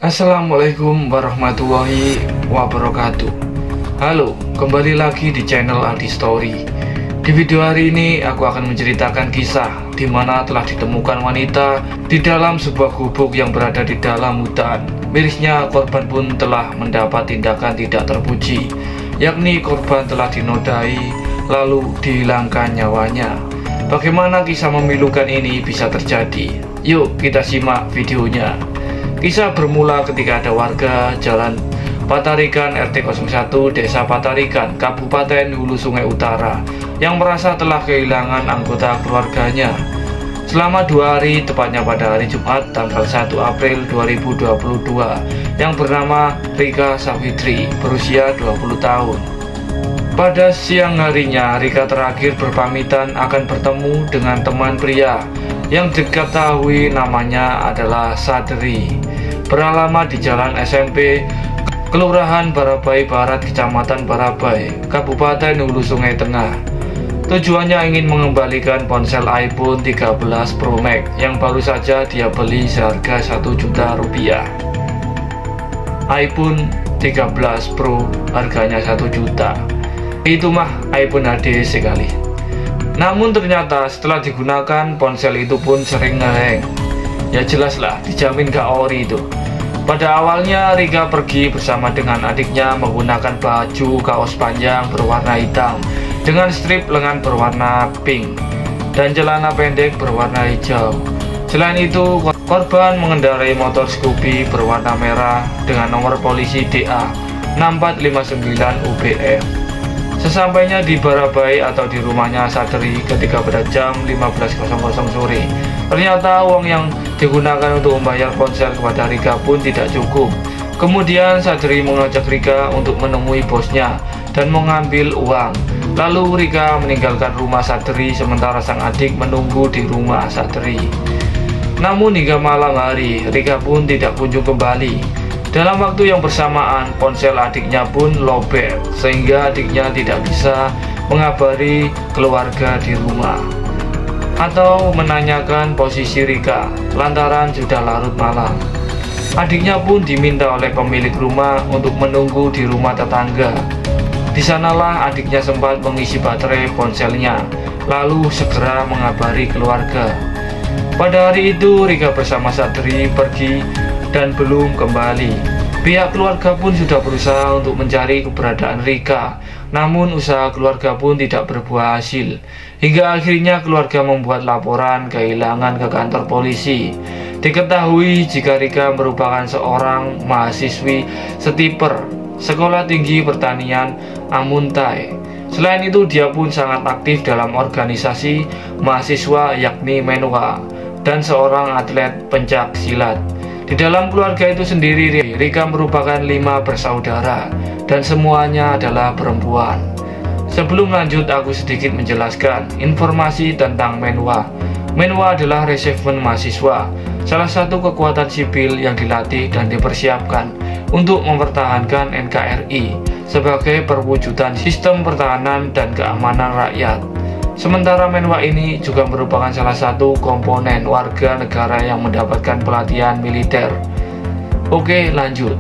Assalamualaikum warahmatullahi wabarakatuh. Halo, kembali lagi di channel Adi Story. Di video hari ini aku akan menceritakan kisah di mana telah ditemukan wanita di dalam sebuah gubuk yang berada di dalam hutan. Mirisnya korban pun telah mendapat tindakan tidak terpuji, yakni korban telah dinodai lalu dihilangkan nyawanya. Bagaimana kisah memilukan ini bisa terjadi? Yuk kita simak videonya. Kisah bermula ketika ada warga Jalan Patarikan RT 01 Desa Patarikan, Kabupaten Hulu Sungai Utara yang merasa telah kehilangan anggota keluarganya selama 2 hari, tepatnya pada hari Jumat tanggal 1 April 2022, yang bernama Rika Safitri, berusia 20 tahun. Pada siang harinya, Rika terakhir berpamitan akan bertemu dengan teman pria yang diketahui namanya adalah Sadri, beralamat di Jalan SMP Kelurahan Barabai Barat, Kecamatan Barabai, Kabupaten Hulu Sungai Tengah. Tujuannya ingin mengembalikan ponsel iPhone 13 Pro Max yang baru saja dia beli seharga 1 juta rupiah. iPhone 13 Pro harganya 1 juta. Itu mah iPhone HD sekali. Namun ternyata setelah digunakan, ponsel itu pun sering ngeheng. Ya jelaslah, dijamin gak ori itu. Pada awalnya Rika pergi bersama dengan adiknya menggunakan baju kaos panjang berwarna hitam dengan strip lengan berwarna pink dan celana pendek berwarna hijau. Selain itu, korban mengendarai motor Scoopy berwarna merah dengan nomor polisi DA 6459 UBM. Sesampainya di Barabai atau di rumahnya Sadri ketika pada jam 15.00 sore, ternyata uang yang digunakan untuk membayar ponsel kepada Rika pun tidak cukup. Kemudian Sadri mengajak Rika untuk menemui bosnya dan mengambil uang. Lalu Rika meninggalkan rumah Sadri sementara sang adik menunggu di rumah Sadri. Namun hingga malam hari, Rika pun tidak kunjung kembali. Dalam waktu yang bersamaan, ponsel adiknya pun lobet sehingga adiknya tidak bisa mengabari keluarga di rumah atau menanyakan posisi Rika lantaran sudah larut malam. Adiknya pun diminta oleh pemilik rumah untuk menunggu di rumah tetangga. Di sanalah adiknya sempat mengisi baterai ponselnya lalu segera mengabari keluarga. Pada hari itu Rika bersama Sadri pergi dan belum kembali. Pihak keluarga pun sudah berusaha untuk mencari keberadaan Rika, namun usaha keluarga pun tidak berbuah hasil. Hingga akhirnya keluarga membuat laporan kehilangan ke kantor polisi. Diketahui jika Rika merupakan seorang mahasiswi Setiper Sekolah Tinggi Pertanian Amuntai. Selain itu, dia pun sangat aktif dalam organisasi mahasiswa yakni Menwa dan seorang atlet pencak silat. Di dalam keluarga itu sendiri, Rika merupakan 5 bersaudara dan semuanya adalah perempuan. Sebelum lanjut, aku sedikit menjelaskan informasi tentang Menwa. Menwa adalah reservemen mahasiswa, salah satu kekuatan sipil yang dilatih dan dipersiapkan untuk mempertahankan NKRI sebagai perwujudan sistem pertahanan dan keamanan rakyat. Sementara Menwa ini juga merupakan salah satu komponen warga negara yang mendapatkan pelatihan militer. Oke, lanjut.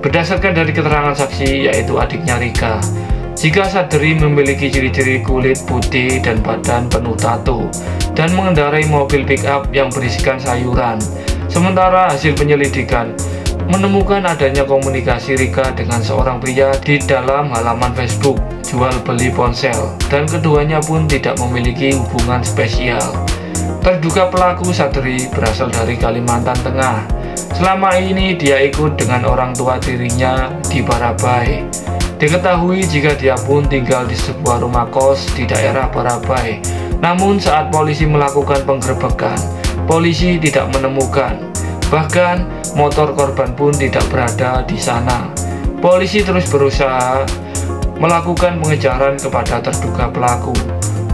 Berdasarkan dari keterangan saksi, yaitu adiknya Rika, jika Sadri memiliki ciri-ciri kulit putih dan badan penuh tato dan mengendarai mobil pick-up yang berisikan sayuran. Sementara hasil penyelidikan menemukan adanya komunikasi Rika dengan seorang pria di dalam halaman Facebook jual beli ponsel, dan keduanya pun tidak memiliki hubungan spesial. Terduga pelaku Sadri berasal dari Kalimantan Tengah. Selama ini dia ikut dengan orang tua tirinya di Barabai. Diketahui jika dia pun tinggal di sebuah rumah kos di daerah Barabai. Namun saat polisi melakukan penggerebekan, polisi tidak menemukan. Bahkan motor korban pun tidak berada di sana. Polisi terus berusaha melakukan pengejaran kepada terduga pelaku.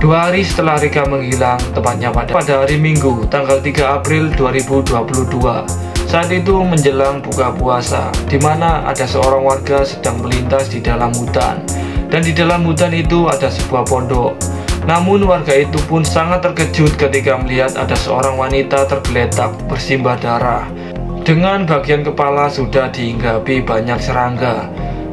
2 hari setelah Rika menghilang, tepatnya pada hari Minggu tanggal 3 April 2022, saat itu menjelang buka puasa, di mana ada seorang warga sedang melintas di dalam hutan, dan di dalam hutan itu ada sebuah pondok. Namun warga itu pun sangat terkejut ketika melihat ada seorang wanita tergeletak bersimbah darah Dengan bagian kepala sudah dihinggapi banyak serangga.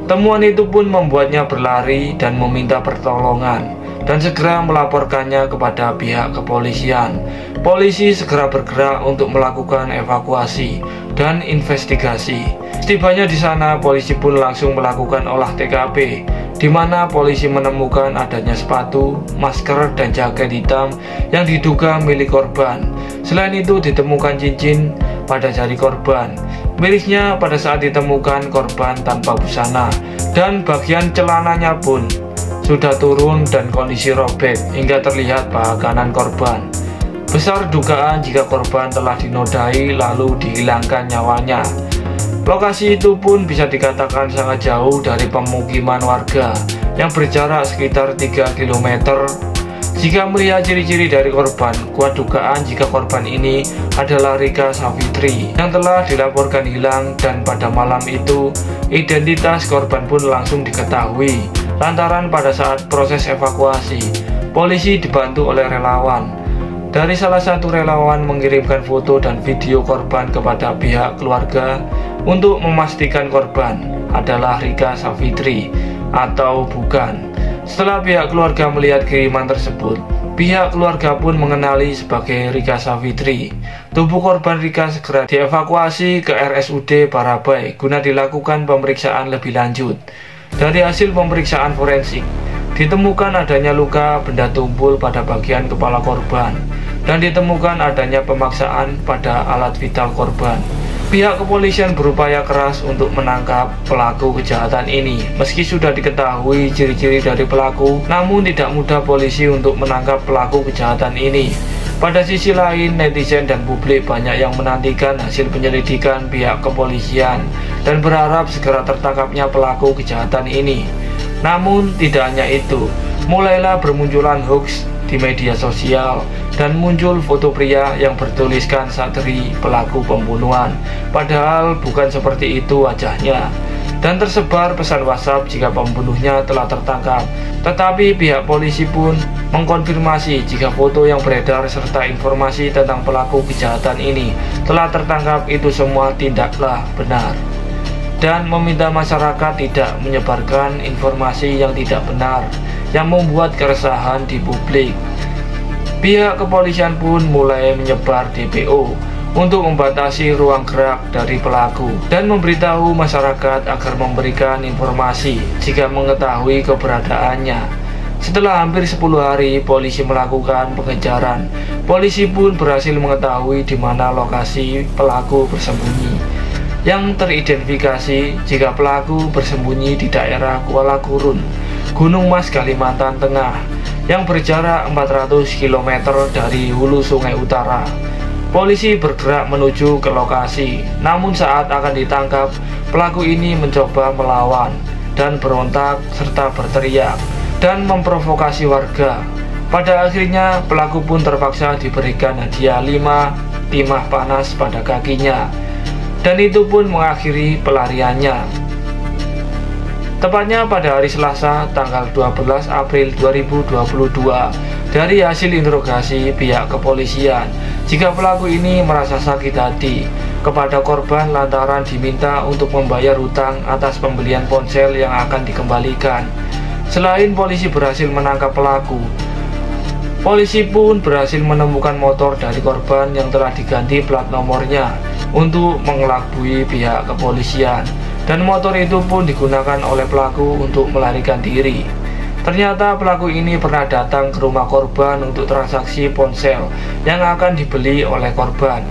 Temuan itu pun membuatnya berlari dan meminta pertolongan dan segera melaporkannya kepada pihak kepolisian. Polisi segera bergerak untuk melakukan evakuasi dan investigasi. Setibanya di sana, polisi pun langsung melakukan olah TKP, di mana polisi menemukan adanya sepatu, masker, dan jaket hitam yang diduga milik korban. Selain itu ditemukan cincin pada jari korban. Mirisnya pada saat ditemukan korban tanpa busana, dan bagian celananya pun sudah turun dan kondisi robek hingga terlihat paha kanan korban. Besar dugaan jika korban telah dinodai lalu dihilangkan nyawanya. Lokasi itu pun bisa dikatakan sangat jauh dari pemukiman warga yang berjarak sekitar 3 km. Jika melihat ciri-ciri dari korban, kuat dugaan jika korban ini adalah Rika Savitri yang telah dilaporkan hilang, dan pada malam itu identitas korban pun langsung diketahui lantaran pada saat proses evakuasi, polisi dibantu oleh relawan. Dari salah satu relawan mengirimkan foto dan video korban kepada pihak keluarga untuk memastikan korban adalah Rika Savitri atau bukan. Setelah pihak keluarga melihat kiriman tersebut, pihak keluarga pun mengenali sebagai Rika Savitri. Tubuh korban Rika segera dievakuasi ke RSUD Barabai guna dilakukan pemeriksaan lebih lanjut. Dari hasil pemeriksaan forensik, ditemukan adanya luka benda tumpul pada bagian kepala korban dan ditemukan adanya pemaksaan pada alat vital korban. Pihak kepolisian berupaya keras untuk menangkap pelaku kejahatan ini. Meski sudah diketahui ciri-ciri dari pelaku, namun tidak mudah polisi untuk menangkap pelaku kejahatan ini. Pada sisi lain, netizen dan publik banyak yang menantikan hasil penyelidikan pihak kepolisian dan berharap segera tertangkapnya pelaku kejahatan ini. Namun tidak hanya itu, mulailah bermunculan hoax di media sosial dan muncul foto pria yang bertuliskan Satri pelaku pembunuhan, padahal bukan seperti itu wajahnya, dan tersebar pesan WhatsApp jika pembunuhnya telah tertangkap. Tetapi pihak polisi pun mengkonfirmasi jika foto yang beredar serta informasi tentang pelaku kejahatan ini telah tertangkap itu semua tidaklah benar, dan meminta masyarakat tidak menyebarkan informasi yang tidak benar yang membuat keresahan di publik. Pihak kepolisian pun mulai menyebar DPO untuk membatasi ruang gerak dari pelaku dan memberitahu masyarakat agar memberikan informasi jika mengetahui keberadaannya. Setelah hampir 10 hari polisi melakukan pengejaran, polisi pun berhasil mengetahui di mana lokasi pelaku bersembunyi, yang teridentifikasi jika pelaku bersembunyi di daerah Kuala Gurun, Gunung Mas, Kalimantan Tengah, yang berjarak 400 km dari hulu Sungai Utara. Polisi bergerak menuju ke lokasi, namun saat akan ditangkap, pelaku ini mencoba melawan dan berontak serta berteriak dan memprovokasi warga. Pada akhirnya, pelaku pun terpaksa diberikan hadiah 5 timah panas pada kakinya, dan itu pun mengakhiri pelariannya. Tepatnya pada hari Selasa tanggal 12 April 2022, dari hasil interogasi pihak kepolisian, jika pelaku ini merasa sakit hati kepada korban lantaran diminta untuk membayar hutang atas pembelian ponsel yang akan dikembalikan. Selain polisi berhasil menangkap pelaku, polisi pun berhasil menemukan motor dari korban yang telah diganti plat nomornya untuk mengelabui pihak kepolisian, dan motor itu pun digunakan oleh pelaku untuk melarikan diri. Ternyata pelaku ini pernah datang ke rumah korban untuk transaksi ponsel yang akan dibeli oleh korban.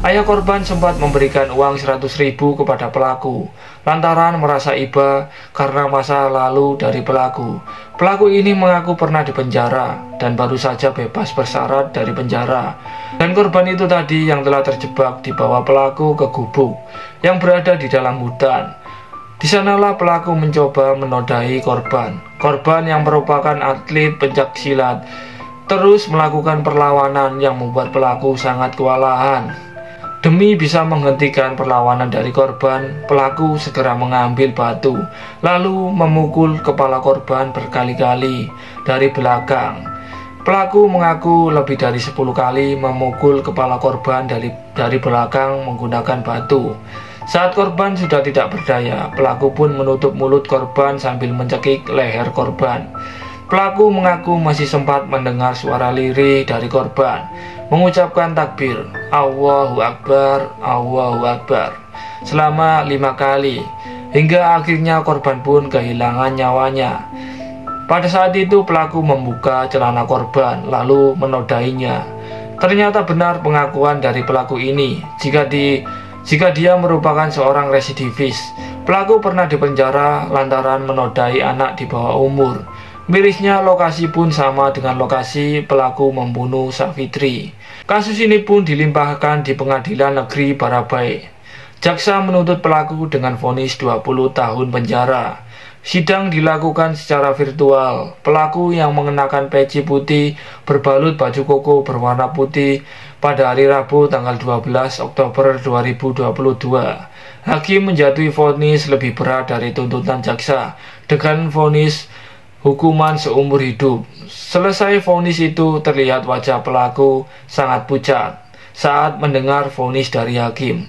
Ayah korban sempat memberikan uang 100.000 kepada pelaku lantaran merasa iba karena masa lalu dari pelaku. Pelaku ini mengaku pernah dipenjara dan baru saja bebas bersyarat dari penjara. Dan korban itu tadi yang telah terjebak dibawa pelaku ke gubuk yang berada di dalam hutan. Di sanalah pelaku mencoba menodai korban. Korban yang merupakan atlet pencaksilat terus melakukan perlawanan yang membuat pelaku sangat kewalahan. Demi bisa menghentikan perlawanan dari korban, pelaku segera mengambil batu lalu memukul kepala korban berkali-kali dari belakang. Pelaku mengaku lebih dari 10 kali memukul kepala korban dari belakang menggunakan batu. Saat korban sudah tidak berdaya, pelaku pun menutup mulut korban sambil mencekik leher korban. Pelaku mengaku masih sempat mendengar suara lirih dari korban, mengucapkan takbir, Allahu Akbar, Allahu Akbar, selama 5 kali, hingga akhirnya korban pun kehilangan nyawanya. Pada saat itu pelaku membuka celana korban lalu menodainya. Ternyata benar pengakuan dari pelaku ini. Jika dia merupakan seorang residivis, pelaku pernah dipenjara lantaran menodai anak di bawah umur. Mirisnya lokasi pun sama dengan lokasi pelaku membunuh Savitri. Kasus ini pun dilimpahkan di Pengadilan Negeri Barabai. Jaksa menuntut pelaku dengan vonis 20 tahun penjara. Sidang dilakukan secara virtual. Pelaku yang mengenakan peci putih berbalut baju koko berwarna putih pada hari Rabu tanggal 12 Oktober 2022. Hakim menjatuhi vonis lebih berat dari tuntutan jaksa dengan vonis hukuman seumur hidup. Selesai vonis itu, terlihat wajah pelaku sangat pucat saat mendengar vonis dari hakim.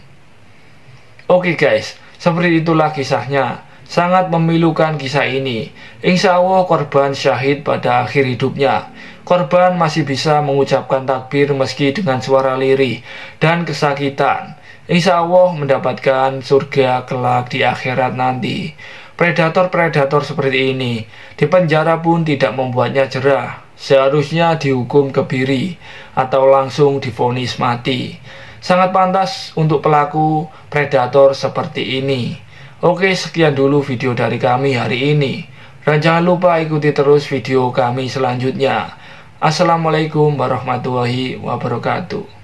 Oke guys, seperti itulah kisahnya. Sangat memilukan kisah ini. Insya Allah korban syahid pada akhir hidupnya. Korban masih bisa mengucapkan takbir meski dengan suara lirih dan kesakitan. Insya Allah mendapatkan surga kelak di akhirat nanti. Predator-predator seperti ini di penjara pun tidak membuatnya jerah. Seharusnya dihukum kebiri atau langsung divonis mati. Sangat pantas untuk pelaku predator seperti ini. Oke, sekian dulu video dari kami hari ini. Dan jangan lupa ikuti terus video kami selanjutnya. Assalamualaikum warahmatullahi wabarakatuh.